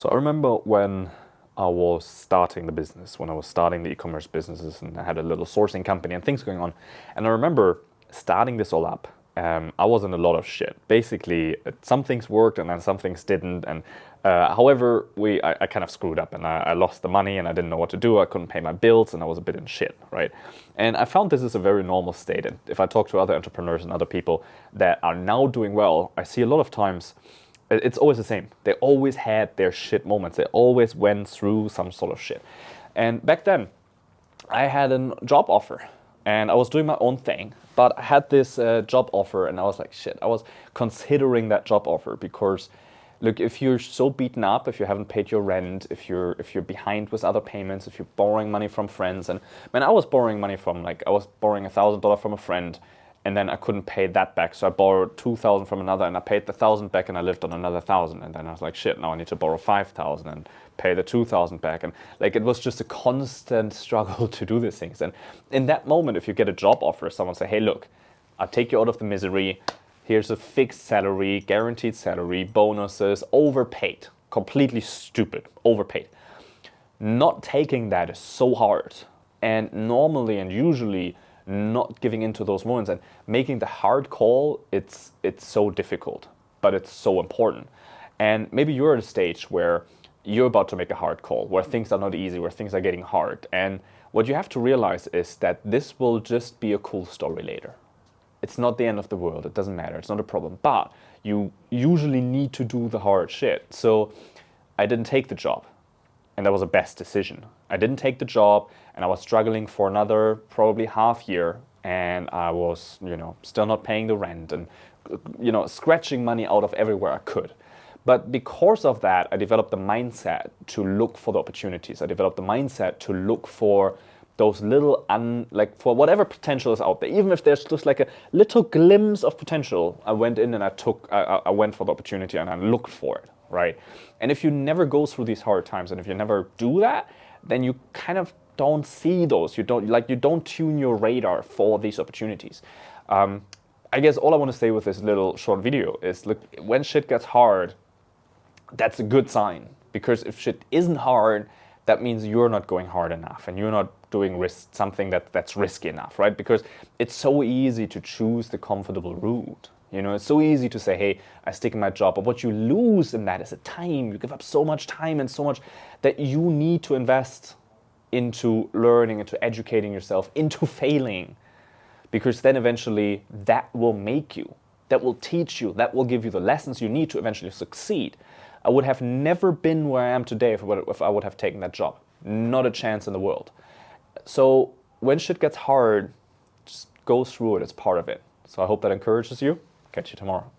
So I remember when I was starting the business, when I was starting the e-commerce businesses, and I had a little sourcing company and things going on. And I remember starting this all up. I was in a lot of shit. Basically, some things worked and then some things didn't. And however, I kind of screwed up and I lost the money and I didn't know what to do. I couldn't pay my bills and I was a bit in shit, right? And I found this is a very normal state. And if I talk to other entrepreneurs and other people that are now doing well, I see a lot of times it's always the same. They always had their shit moments. They always went through some sort of shit. And back then, I had a job offer and I was doing my own thing, but I had this job offer and I was like, shit, I was considering that job offer because look, if you're so beaten up, if you haven't paid your rent, if you're behind with other payments, if you're borrowing money from friends, and man, I was borrowing money from I was borrowing $1,000 from a friend, and then I couldn't pay that back, so I borrowed $2,000 from another, and I paid the $1,000 back, and I lived on another $1,000, and then I was like, shit, now I need to borrow $5,000 and pay the $2,000 back, and it was just a constant struggle to do these things. And in that moment, if you get a job offer, someone say, hey, look, I'll take you out of the misery. Here's a fixed salary, guaranteed salary, bonuses, overpaid, completely stupid, overpaid. Not taking that is so hard, and normally and usually not giving into those moments and making the hard call, it's so difficult, but it's so important. And maybe you're at a stage where you're about to make a hard call, where things are not easy, where things are getting hard. And what you have to realize is that this will just be a cool story later. It's not the end of the world. It doesn't matter. It's not a problem. But you usually need to do the hard shit. So I didn't take the job. And that was a best decision. I didn't take the job and I was struggling for another probably half year. And I was, still not paying the rent and, scratching money out of everywhere I could. But because of that, I developed the mindset to look for the opportunities. I developed the mindset to look for those little, for whatever potential is out there. Even if there's just like a little glimpse of potential, I went in and I went for the opportunity and I looked for it, right? And if you never go through these hard times and if you never do that, then you kind of don't see those. You don't tune your radar for these opportunities. I guess all I want to say with this little short video is, look, when shit gets hard, that's a good sign. Because if shit isn't hard, that means you're not going hard enough and you're not doing something that's risky enough, right? Because it's so easy to choose the comfortable route. It's so easy to say, hey, I stick in my job. But what you lose in that is the time. You give up so much time and so much that you need to invest into learning, into educating yourself, into failing. Because then eventually that will make you, that will teach you, that will give you the lessons you need to eventually succeed. I would have never been where I am today if I would have taken that job. Not a chance in the world. So when shit gets hard, just go through it. It's part of it. So I hope that encourages you. Catch you tomorrow.